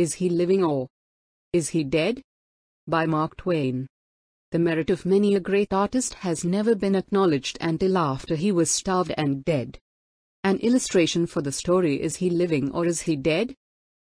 Is he living or is he dead? By Mark Twain. The merit of many a great artist has never been acknowledged until after he was starved and dead. An illustration for the story Is He Living or Is He Dead?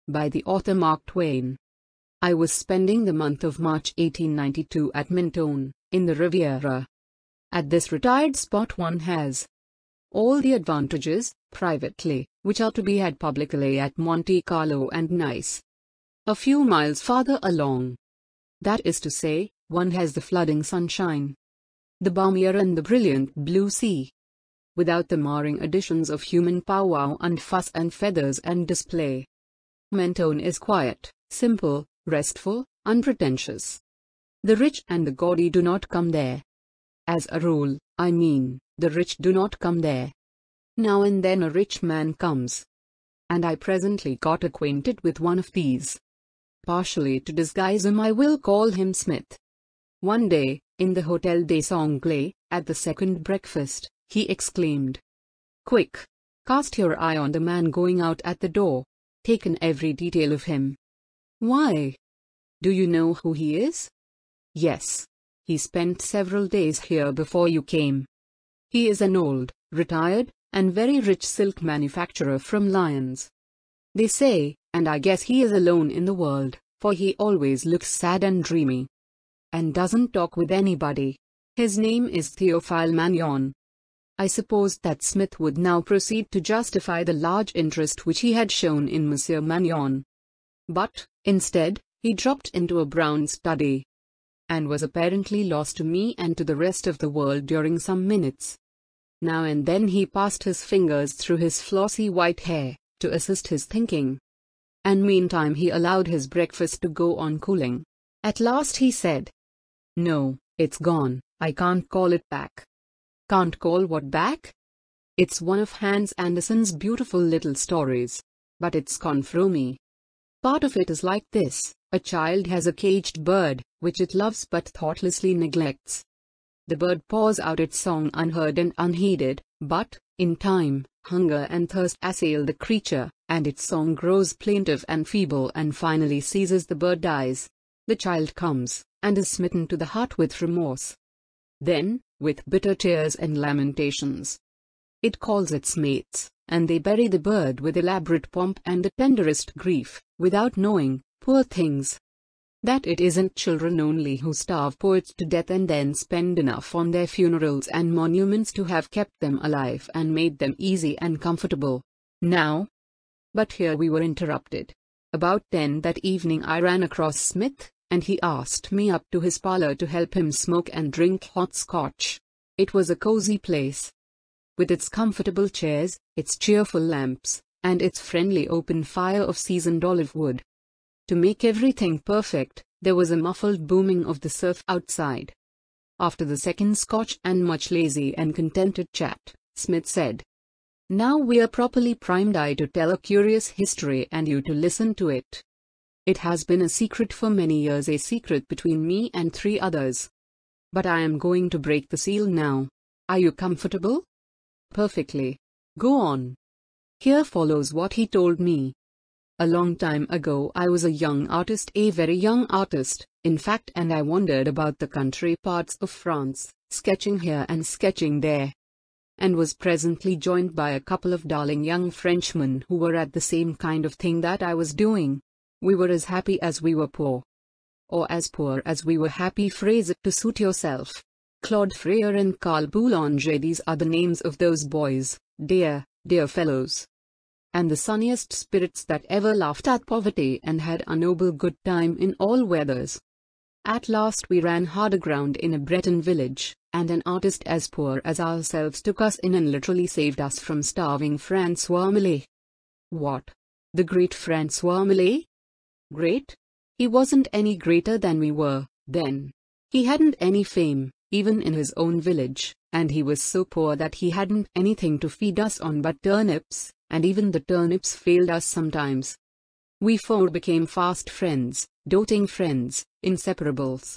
By the author Mark Twain. I was spending the month of March 1892 at Mentone, in the Riviera. At this retired spot one has all the advantages, privately, which are to be had publicly at Monte Carlo and Nice. A few miles farther along, that is to say, one has the flooding sunshine, the balmy air and the brilliant blue sea, without the marring additions of human powwow and fuss and feathers and display. Mentone is quiet, simple, restful, unpretentious. The rich and the gaudy do not come there. As a rule, I mean, the rich do not come there. Now and then a rich man comes. And I presently got acquainted with one of these. Partially to disguise him I will call him Smith. One day, in the Hotel des Anglais, at the second breakfast, he exclaimed, "Quick! Cast your eye on the man going out at the door. Take in every detail of him." "Why? Do you know who he is?" "Yes. He spent several days here before you came. He is an old, retired, and very rich silk manufacturer from Lyons. They say, and I guess he is alone in the world, for he always looks sad and dreamy. And doesn't talk with anybody. His name is Théophile Magnon." I supposed that Smith would now proceed to justify the large interest which he had shown in Monsieur Magnon. But, instead, he dropped into a brown study, and was apparently lost to me and to the rest of the world during some minutes. Now and then he passed his fingers through his flossy white hair, to assist his thinking. And meantime he allowed his breakfast to go on cooling. At last he said, "No, it's gone, I can't call it back." "Can't call what back?" "It's one of Hans Andersen's beautiful little stories. But it's gone from me. Part of it is like this: a child has a caged bird, which it loves but thoughtlessly neglects. The bird pours out its song unheard and unheeded, but, in time, hunger and thirst assail the creature, and its song grows plaintive and feeble and finally ceases. The bird dies. The child comes, and is smitten to the heart with remorse. Then, with bitter tears and lamentations, it calls its mates, and they bury the bird with elaborate pomp and the tenderest grief, without knowing, poor things, that it isn't children only who starve poets to death and then spend enough on their funerals and monuments to have kept them alive and made them easy and comfortable. Now." But here we were interrupted. About 10 that evening I ran across Smith, and he asked me up to his parlor to help him smoke and drink hot scotch. It was a cozy place, with its comfortable chairs, its cheerful lamps, and its friendly open fire of seasoned olive wood. To make everything perfect, there was a muffled booming of the surf outside. After the second scotch and much lazy and contented chat, Smith said, "Now we are properly primed, I to tell a curious history and you to listen to it. It has been a secret for many years, a secret between me and 3 others. But I am going to break the seal now. Are you comfortable?" "Perfectly. Go on." Here follows what he told me. "A long time ago I was a young artist, a very young artist, in fact, and I wandered about the country parts of France, sketching here and sketching there, and was presently joined by a couple of darling young Frenchmen who were at the same kind of thing that I was doing. We were as happy as we were poor. Or as poor as we were happy, phrase it to suit yourself. Claude Frere and Carl Boulanger, these are the names of those boys, dear, dear fellows, and the sunniest spirits that ever laughed at poverty and had a noble good time in all weathers. At last we ran hard aground in a Breton village, and an artist as poor as ourselves took us in and literally saved us from starving. Francois Millet." "What? The great Francois Millet?" "Great? He wasn't any greater than we were, then. He hadn't any fame, even in his own village, and he was so poor that he hadn't anything to feed us on but turnips, and even the turnips failed us sometimes. We 4 became fast friends, doting friends, inseparables.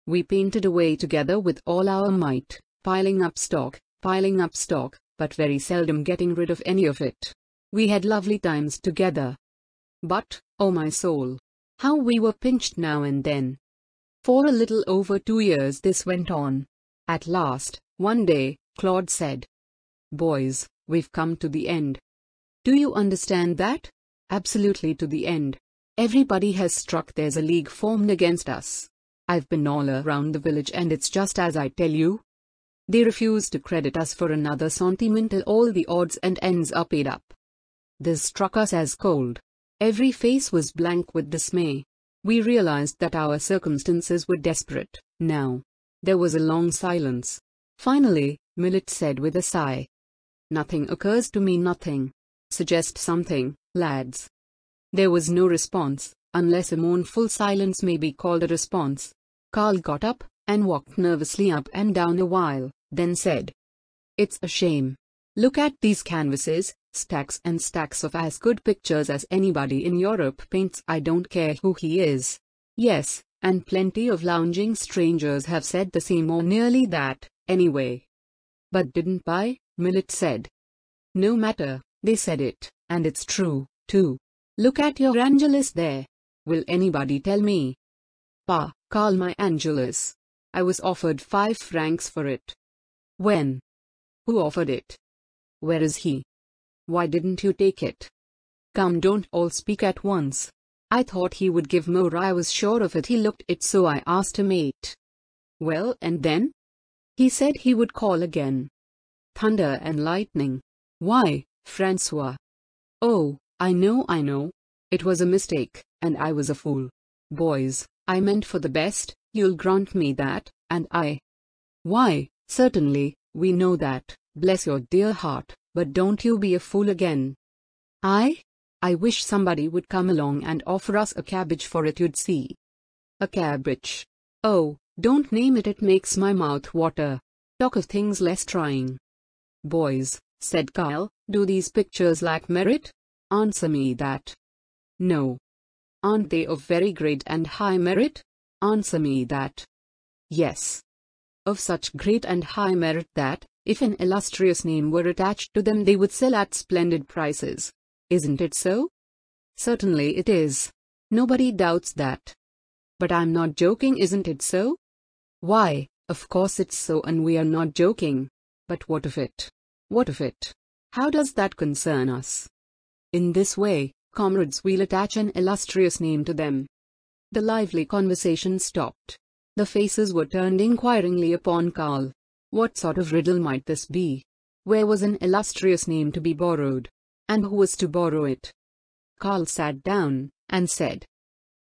We painted away together with all our might, piling up stock, but very seldom getting rid of any of it. We had lovely times together. But, Oh my soul! How we were pinched now and then. For a little over 2 years this went on. At last, one day, Claude said, "Boys, we've come to the end. Do you understand that? Absolutely to the end. Everybody has struck. There's a league formed against us. I've been all around the village and it's just as I tell you. They refuse to credit us for another centime until all the odds and ends are paid up." This struck us as cold. Every face was blank with dismay. We realized that our circumstances were desperate, now. There was a long silence. Finally, Millet said with a sigh, "Nothing occurs to me, nothing. Suggest something, lads." There was no response, unless a mournful silence may be called a response. Carl got up, and walked nervously up and down a while, then said, "It's a shame. Look at these canvases, stacks and stacks of as good pictures as anybody in Europe paints. I don't care who he is. Yes, and plenty of lounging strangers have said the same or nearly that, anyway." "But didn't buy," Millet said. "No matter, they said it, and it's true, too. Look at your Angelus there. Will anybody tell me?" "Pa, Carl, my Angelus. I was offered 5 francs for it." "When? Who offered it? Where is he? Why didn't you take it?" "Come, don't all speak at once. I thought he would give more. I was sure of it. He looked it, so I asked him 8. "Well, and then?" "He said he would call again." Thunder and lightning. "Why, Francois?" "Oh, I know. It was a mistake, and I was a fool. Boys, I meant for the best, you'll grant me that, and I—" "Why, certainly, we know that, bless your dear heart, but don't you be a fool again." I wish somebody would come along and offer us a cabbage for it, you'd see." "A cabbage? Oh, don't name it, it makes my mouth water. Talk of things less trying." "Boys," said Kyle, "do these pictures lack merit? Answer me that." "No. Aren't they of very great and high merit? Answer me that." "Yes. Of such great and high merit that, if an illustrious name were attached to them, they would sell at splendid prices. Isn't it so?" "Certainly it is. Nobody doubts that." "But I'm not joking, isn't it so?" "Why, of course it's so, and we are not joking. But what of it? What of it? How does that concern us? In this way, comrades, we'll attach an illustrious name to them." The lively conversation stopped. The faces were turned inquiringly upon Carl. What sort of riddle might this be? Where was an illustrious name to be borrowed? And who was to borrow it? Carl sat down, and said,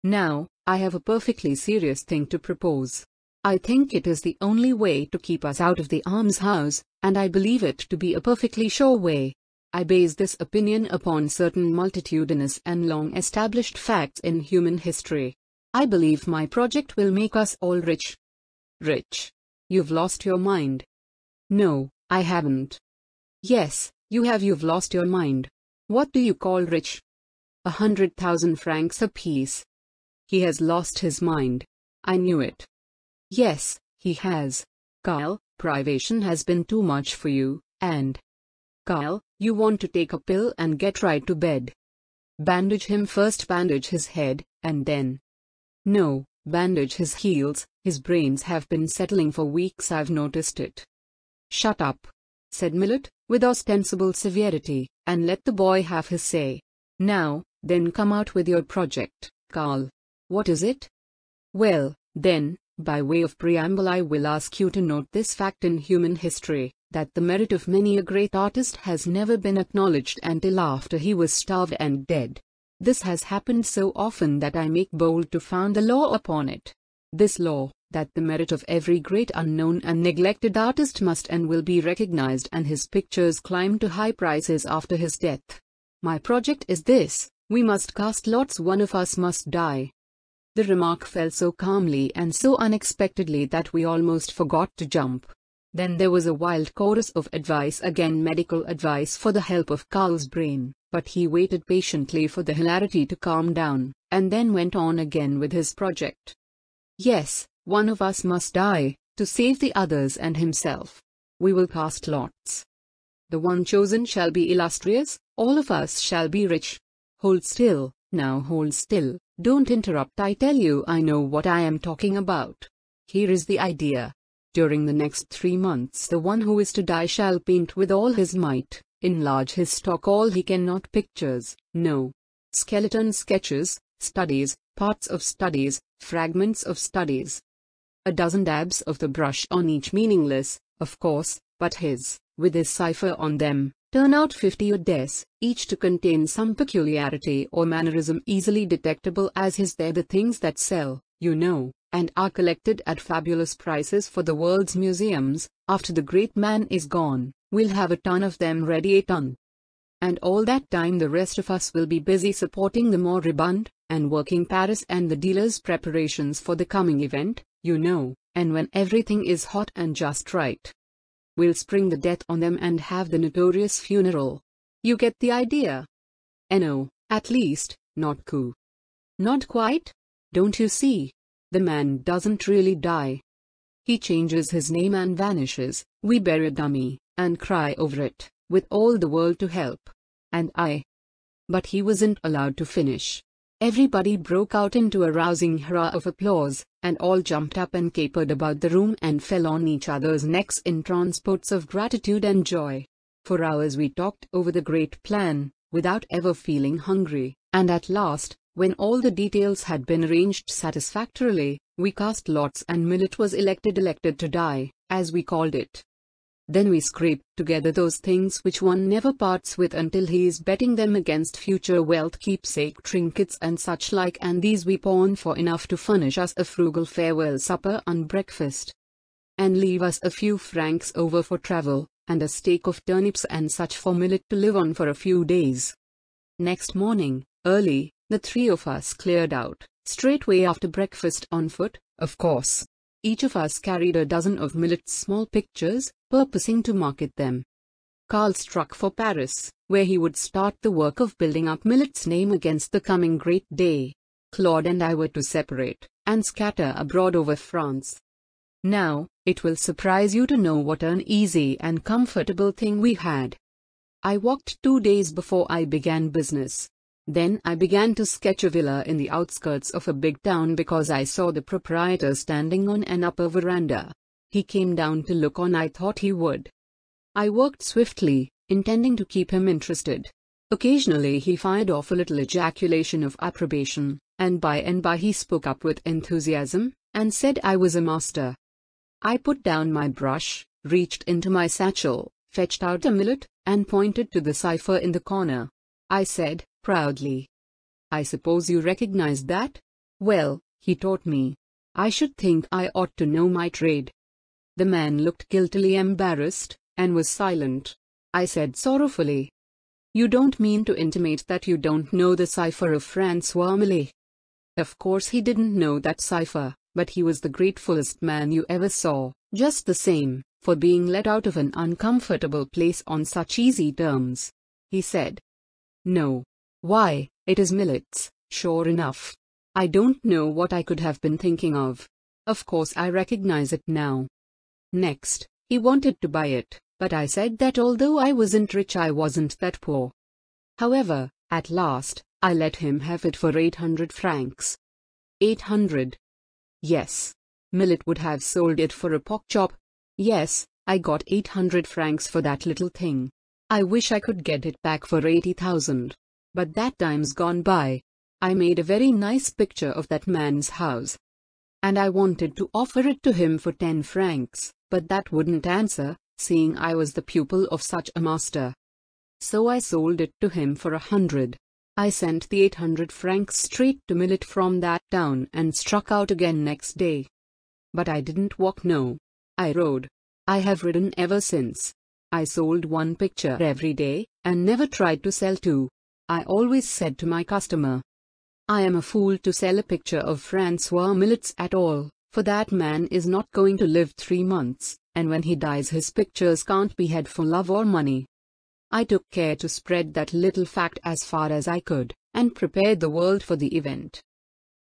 "Now, I have a perfectly serious thing to propose. I think it is the only way to keep us out of the almshouse, and I believe it to be a perfectly sure way. I base this opinion upon certain multitudinous and long-established facts in human history. I believe my project will make us all rich." "Rich? You've lost your mind." "No, I haven't." "Yes, you have. You've lost your mind. What do you call rich?" 100,000 francs apiece." "He has lost his mind. I knew it." "Yes, he has. Kyle, privation has been too much for you, and Kyle, you want to take a pill and get right to bed. Bandage him first, bandage his head, and then— No, bandage his heels. His brains have been settling for weeks, I've noticed it." "Shut up," said Millet, with ostensible severity, "and let the boy have his say. Now, then, come out with your project, Carl. What is it?" "Well, then, by way of preamble, I will ask you to note this fact in human history, that the merit of many a great artist has never been acknowledged until after he was starved and dead. This has happened so often that I make bold to found a law upon it. This law, that the merit of every great unknown and neglected artist must and will be recognized, and his pictures climb to high prices after his death. My project is this: we must cast lots, one of us must die." The remark fell so calmly and so unexpectedly that we almost forgot to jump. Then there was a wild chorus of advice, again medical advice for the help of Carl's brain, but he waited patiently for the hilarity to calm down, and then went on again with his project. "Yes, one of us must die, to save the others and himself. We will cast lots. The one chosen shall be illustrious, all of us shall be rich. Hold still, Now hold still, don't interrupt. I tell you, I know what I am talking about. Here is the idea. During the next 3 months the one who is to die shall paint with all his might, enlarge his stock all he can, not pictures, no. Skeleton sketches, studies, parts of studies, fragments of studies. A dozen dabs of the brush on each, meaningless, of course, but his, with his cipher on them. Turn out 50 odd des, each to contain some peculiarity or mannerism easily detectable as his. They're the things that sell, you know, and are collected at fabulous prices for the world's museums. After the great man is gone, we'll have a ton of them ready, a ton. And all that time the rest of us will be busy supporting the moribund, and working Paris and the dealers' preparations for the coming event, you know, and when everything is hot and just right, we'll spring the death on them and have the notorious funeral. You get the idea? No, at least, not coup. Not quite? Don't you see? The man doesn't really die. He changes his name and vanishes. We bury a dummy, and cry over it, with all the world to help. And But he wasn't allowed to finish. Everybody broke out into a rousing hurrah of applause, and all jumped up and capered about the room and fell on each other's necks in transports of gratitude and joy. For hours we talked over the great plan, without ever feeling hungry, and at last, when all the details had been arranged satisfactorily, we cast lots and Millet was elected to die, as we called it. Then we scraped together those things which one never parts with until he is betting them against future wealth, keepsake trinkets and such like, and these we pawned for enough to furnish us a frugal farewell supper and breakfast, and leave us a few francs over for travel, and a steak of turnips and such for Millet to live on for a few days. Next morning, early, the three of us cleared out, straightway after breakfast, on foot, of course. Each of us carried a dozen of Millet's small pictures, purposing to market them. Karl struck for Paris, where he would start the work of building up Millet's name against the coming great day. Claude and I were to separate, and scatter abroad over France. Now, it will surprise you to know what an easy and comfortable thing we had. I walked 2 days before I began business. Then I began to sketch a villa in the outskirts of a big town because I saw the proprietor standing on an upper veranda. He came down to look on. I thought he would. I worked swiftly, intending to keep him interested. Occasionally he fired off a little ejaculation of approbation, and by he spoke up with enthusiasm, and said I was a master. I put down my brush, reached into my satchel, fetched out a Millet, and pointed to the cipher in the corner. I said, proudly, "I suppose you recognize that? Well, he taught me. I should think I ought to know my trade." The man looked guiltily embarrassed, and was silent. I said sorrowfully, "You don't mean to intimate that you don't know the cipher of François Millet?" Of course he didn't know that cipher, but he was the gratefulest man you ever saw, just the same, for being let out of an uncomfortable place on such easy terms. He said, "No. Why, it is Millet's, sure enough. I don't know what I could have been thinking of. Of course I recognize it now." Next, he wanted to buy it, but I said that although I wasn't rich I wasn't that poor. However, at last, I let him have it for 800 francs. 800? Yes. Millet would have sold it for a pork chop. Yes, I got 800 francs for that little thing. I wish I could get it back for 80,000. But that time's gone by. I made a very nice picture of that man's house, and I wanted to offer it to him for 10 francs, but that wouldn't answer, seeing I was the pupil of such a master. So I sold it to him for 100. I sent the 800 francs straight to Millet from that town and struck out again next day. But I didn't walk, no. I rode. I have ridden ever since. I sold 1 picture every day, and never tried to sell 2. I always said to my customer, "I am a fool to sell a picture of François Millet's at all, for that man is not going to live 3 months, and when he dies his pictures can't be had for love or money." I took care to spread that little fact as far as I could, and prepared the world for the event.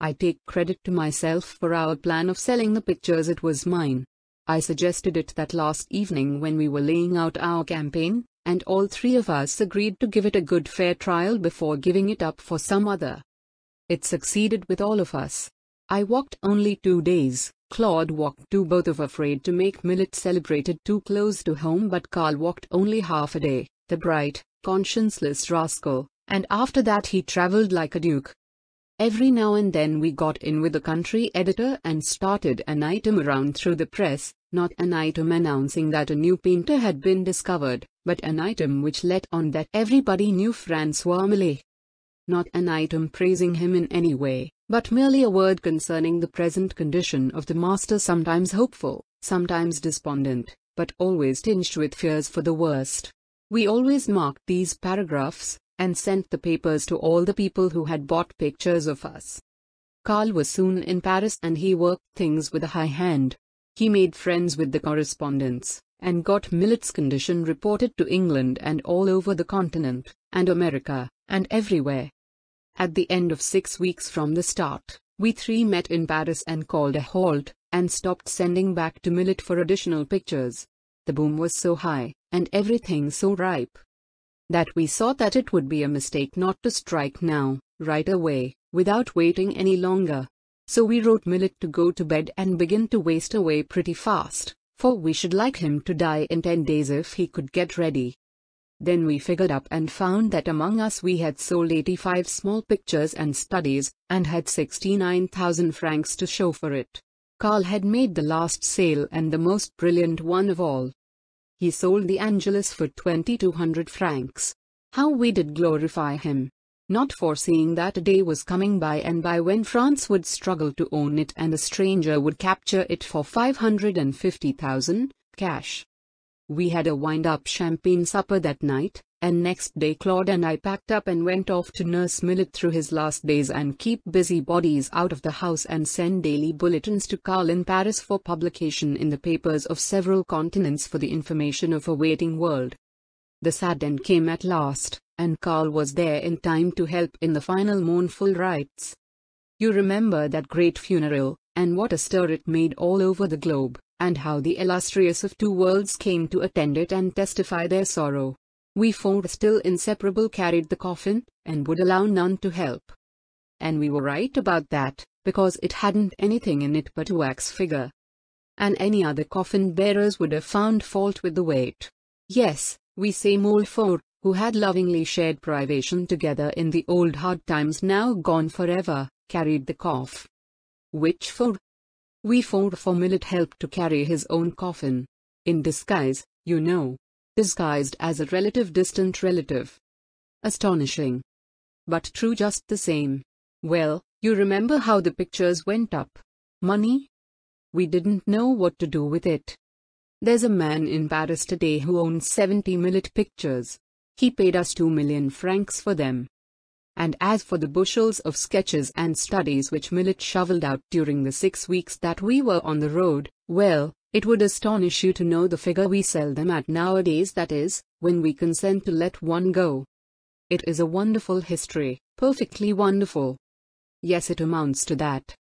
I take credit to myself for our plan of selling the pictures. It was mine. I suggested it that last evening when we were laying out our campaign, and all 3 of us agreed to give it a good fair trial before giving it up for some other. It succeeded with all of us. I walked only 2 days, Claude walked too, both of afraid to make Millet celebrated too close to home, but Carl walked only half a day, the bright, conscienceless rascal, and after that he travelled like a duke. Every now and then we got in with the country editor and started an item around through the press, not an item announcing that a new painter had been discovered, but an item which let on that everybody knew Francois Millet. Not an item praising him in any way, but merely a word concerning the present condition of the master, sometimes hopeful, sometimes despondent, but always tinged with fears for the worst. We always marked these paragraphs, and sent the papers to all the people who had bought pictures of us. Carl was soon in Paris and he worked things with a high hand. He made friends with the correspondents, and got Millet's condition reported to England and all over the continent, and America, and everywhere. At the end of 6 weeks from the start, we three met in Paris and called a halt, and stopped sending back to Millet for additional pictures. The boom was so high, and everything so ripe, that we saw that it would be a mistake not to strike now, right away, without waiting any longer. So we wrote Millet to go to bed and begin to waste away pretty fast, for we should like him to die in 10 days if he could get ready. Then we figured up and found that among us we had sold 85 small pictures and studies, and had 69,000 francs to show for it. Carl had made the last sale and the most brilliant one of all. He sold the Angelus for 2,200 francs. How we did glorify him! Not foreseeing that a day was coming by and by when France would struggle to own it and a stranger would capture it for 550,000, cash. We had a wind-up champagne supper that night, and next day Claude and I packed up and went off to nurse Millet through his last days and keep busybodies out of the house and send daily bulletins to Carl in Paris for publication in the papers of several continents for the information of a waiting world. The sad end came at last, and Carl was there in time to help in the final mournful rites. You remember that great funeral, and what a stir it made all over the globe, and how the illustrious of two worlds came to attend it and testify their sorrow. We four, still inseparable, carried the coffin, and would allow none to help. And we were right about that, because it hadn't anything in it but a wax figure. And any other coffin bearers would have found fault with the weight. Yes, we same old four, who had lovingly shared privation together in the old hard times now gone forever, carried the coff. Which four? We four, for Millet helped to carry his own coffin. In disguise, you know. Disguised as a distant relative. Astonishing. But true just the same. Well, you remember how the pictures went up. Money? We didn't know what to do with it. There's a man in Paris today who owns 70 Millet pictures. He paid us 2 million francs for them. And as for the bushels of sketches and studies which Millet shoveled out during the 6 weeks that we were on the road, well, it would astonish you to know the figure we sell them at nowadays, that is, when we consent to let one go. It is a wonderful history, perfectly wonderful. Yes, it amounts to that.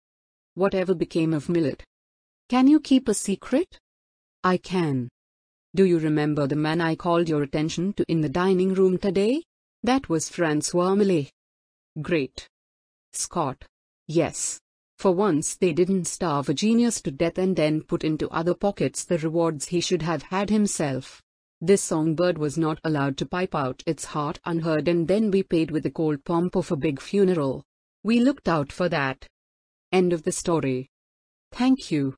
Whatever became of Millet? Can you keep a secret? I can. Do you remember the man I called your attention to in the dining room today? That was Francois Millet. Great Scott. Yes. For once they didn't starve a genius to death and then put into other pockets the rewards he should have had himself. This songbird was not allowed to pipe out its heart unheard and then be paid with the cold pomp of a big funeral. We looked out for that. End of the story. Thank you.